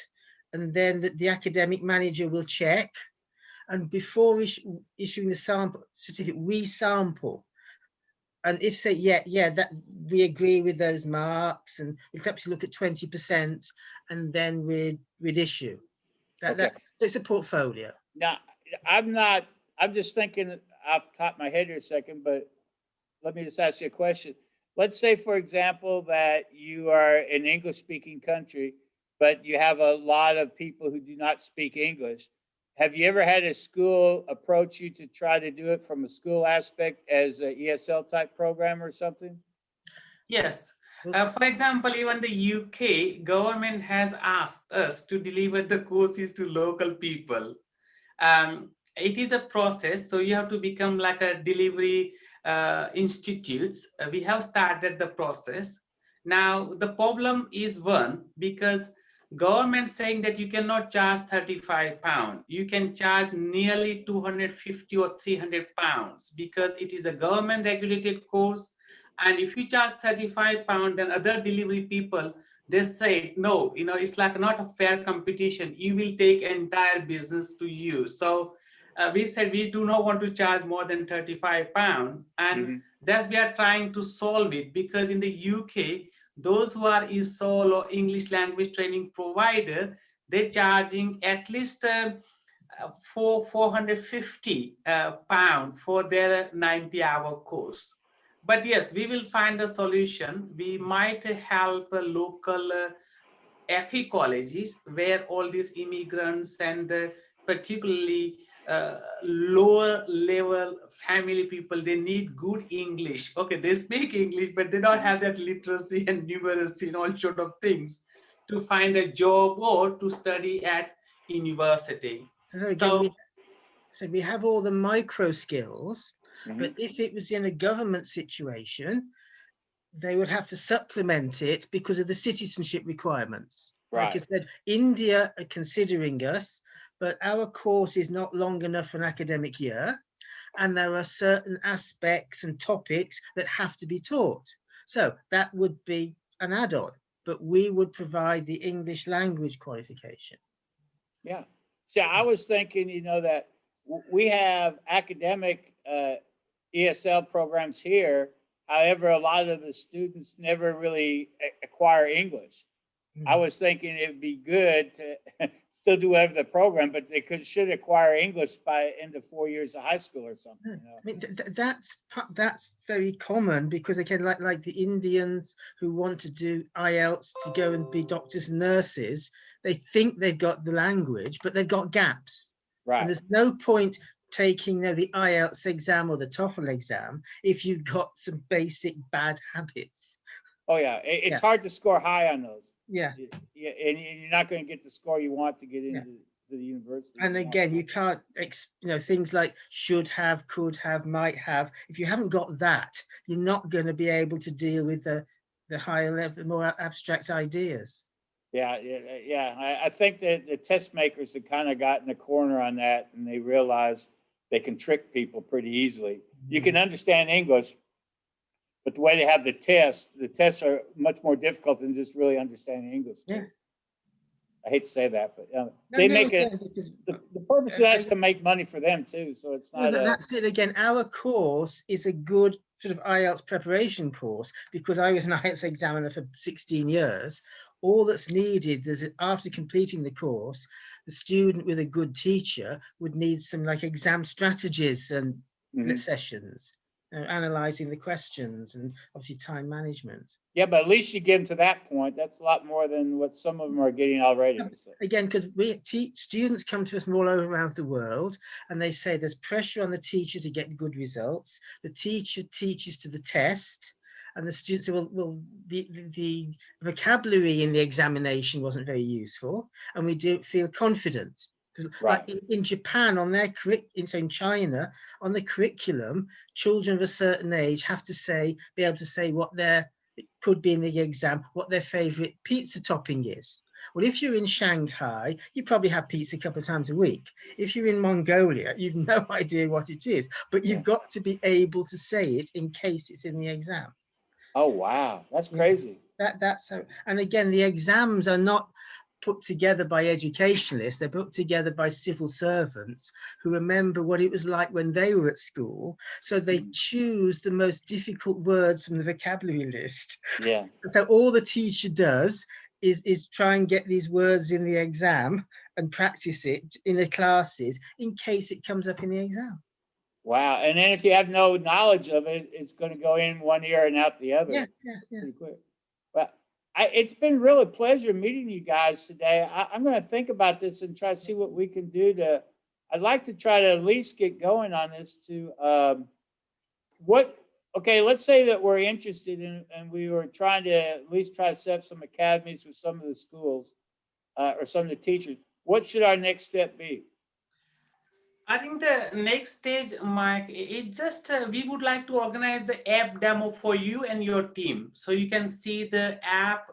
and then the academic manager will check. And before issuing the sample certificate, we sample. And if say, that we agree with those marks, and we'd perhaps look at 20%, and then we'd issue. So it's a portfolio. Now, I'm just thinking off the top of my head here a second, but let me just ask you a question. let's say, for example, that you are an English speaking country, but you have a lot of people who do not speak English. Have you ever had a school approach you to try to do it from a school aspect as a ESL type program or something? Yes. Well, For example, even the UK government has asked us to deliver the courses to local people. It is a process, so you have to become like a delivery institutes. We have started the process. Now the problem is one, because government saying that you cannot charge 35 pounds, you can charge nearly 250 or 300 pounds because it is a government regulated course. And if you charge 35 pounds, then other delivery people, they say no, it's like not a fair competition, you will take entire business to you. So we said we do not want to charge more than 35 pounds, and that's we are trying to solve it, because in the UK those who are ESOL or English language training provider, they're charging at least 450 pound for their 90-hour course. But yes, we will find a solution. We might help local FE colleges where all these immigrants and particularly lower level family people, they need good English. Okay, they speak English, but they don't have that literacy and numeracy and all sort of things to find a job or to study at university. so again, So we have all the micro skills, but Mhm. if it was in a government situation, they would have to supplement it because of the citizenship requirements. Like I Right. said, India are considering us, but our course is not long enough for an academic year, and there are certain aspects and topics that have to be taught. So that would be an add-on, but we would provide the English language qualification. Yeah. See, I was thinking, that we have academic ESL programs here. However, a lot of the students never really acquire English. I was thinking it'd be good to still do whatever the program, but they should acquire English by end of 4 years of high school or something. I mean, that's very common, because again, like the Indians who want to do IELTS to go and be doctors and nurses, they think they've got the language, but they've got gaps. And Right. there's no point taking the IELTS exam or the TOEFL exam if you've got some basic bad habits. Oh yeah, it's Yeah. hard to score high on those. Yeah. Yeah, and you're not going to get the score you want to get into to the university. And again, you can't, things like should have, could have, might have. If you haven't got that, you're not going to be able to deal with the higher level, the more abstract ideas. Yeah. I think that the test makers have kind of got in the corner on that, and they realize they can trick people pretty easily. You can understand English, but the way they have the tests are much more difficult than just really understanding English. Yeah. I hate to say that, but they make it. Because The purpose of that is to make money for them too. So it's not. that's it again. Our course is a good sort of IELTS preparation course, because I was an IELTS examiner for 16 years. All that's needed is that after completing the course, the student with a good teacher would need some like exam strategies and sessions, analyzing the questions, and obviously time management. Yeah, but at least you get them to that point. That's a lot more than what some of them are getting already. So. Again, because students come to us from all over around the world, and they say there's pressure on the teacher to get good results. The teacher teaches to the test, and the students say, well, the vocabulary in the examination wasn't very useful, and we don't feel confident. Because right. like in Japan, on their in China, on the curriculum, children of a certain age have to be able to say what it could be in the exam, what their favorite pizza topping is. Well, if you're in Shanghai, you probably have pizza a couple of times a week. If you're in Mongolia, you've no idea what it is, but you've got to be able to say it in case it's in the exam. Oh, wow. That's crazy. That's how, and again, the exams are not put together by educationalists, they're put together by civil servants who remember what it was like when they were at school. So they choose the most difficult words from the vocabulary list. Yeah. So all the teacher does is try and get these words in the exam and practice it in the classes in case it comes up in the exam. Wow. And then if you have no knowledge of it, it's going to go in one ear and out the other. Yeah, yeah, yeah. Pretty quick. But it's been really a pleasure meeting you guys today. I'm going to think about this and try to see what we can do to. I'd like to try to at least get going on this to okay, let's say that we're interested in, and we were trying to at least try to set up some academies with some of the schools or some of the teachers. What should our next step be? I think the next stage, Mike, it just we would like to organize the app demo for you and your team, so you can see the app,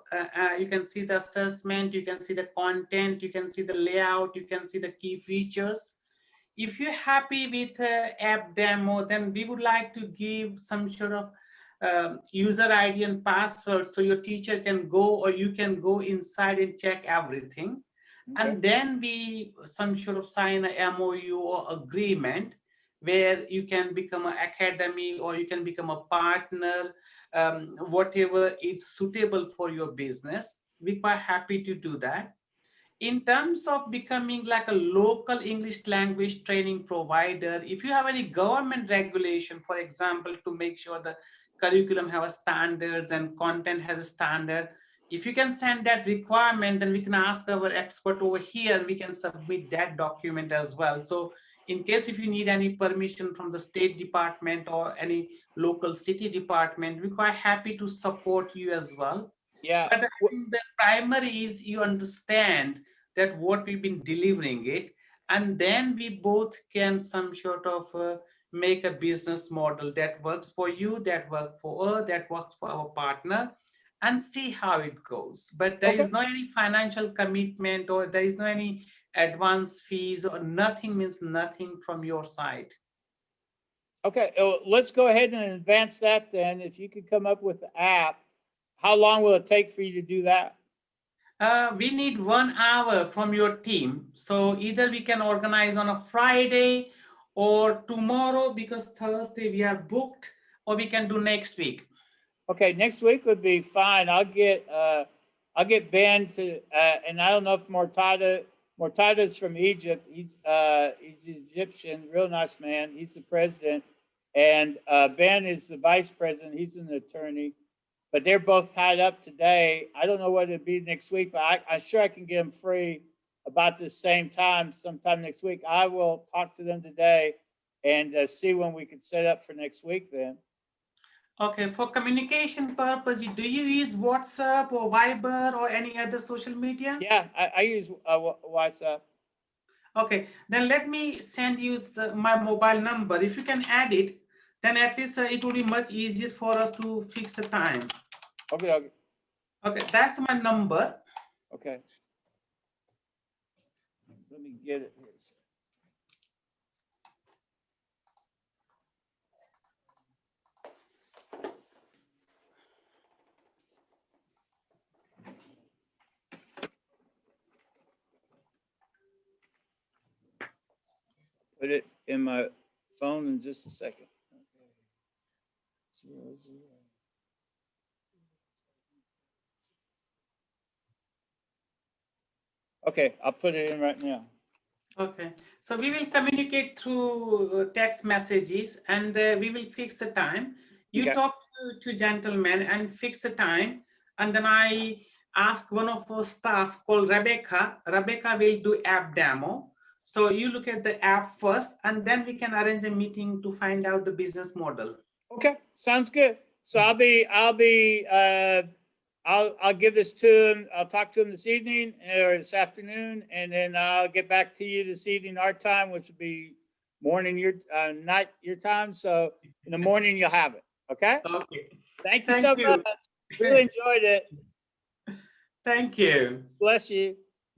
you can see the assessment, you can see the content, you can see the layout, you can see the key features. If you're happy with app demo, then we would like to give some sort of user ID and password so your teacher can go, or you can go inside and check everything. Okay. And then we some sort of sign a MOU or agreement where you can become an academy or you can become a partner, whatever is suitable for your business. We're quite happy to do that. In terms of becoming like a local English language training provider, if you have any government regulation, for example, to make sure the curriculum have a standards and content has a standard, if you can send that requirement, then we can ask our expert over here and we can submit that document as well. So in case if you need any permission from the State Department or any local city department, we're quite happy to support you as well. Yeah. But I think the primary is you understand that what we've been delivering it, and then we both can some sort of make a business model that works for you, that works for us, that works for our partner, and see how it goes. But there Okay. is no any financial commitment, or there is no any advance fees, or nothing means nothing from your side. Okay, let's go ahead and advance that then. If you could come up with the app, how long will it take for you to do that? We need 1 hour from your team. So either we can organize on a Friday or tomorrow, because Thursday we are booked, or we can do next week. Okay, next week would be fine. I'll get Ben to and I don't know if Mortada's from Egypt. He's Egyptian, real nice man. He's the president, and Ben is the vice president. He's an attorney, but they're both tied up today. I don't know what it'll be next week, but I'm sure I can get them free about the same time, sometime next week. I will talk to them today and see when we can set up for next week then. Okay, for communication purpose, do you use WhatsApp or Viber or any other social media? Yeah, I use WhatsApp. Okay, then let me send you my mobile number. If you can add it, then at least it will be much easier for us to fix the time. Okay, okay. Okay, that's my number. Okay. Let me get it here. Put it in my phone in just a second. Okay. 00. Okay, I'll put it in right now. Okay, so we will communicate through text messages, and we will fix the time. You Okay. talk to gentlemen and fix the time, and then I ask one of our staff called Rebecca. Rebecca will do app demo. So you look at the app first, and then we can arrange a meeting to find out the business model. Okay, sounds good. So I'll give this to him. I'll talk to him this evening or this afternoon, and then I'll get back to you this evening our time, which will be morning your night your time. So in the morning you'll have it. Okay. Okay. Thank you so much. Really enjoyed it. Thank you. Bless you.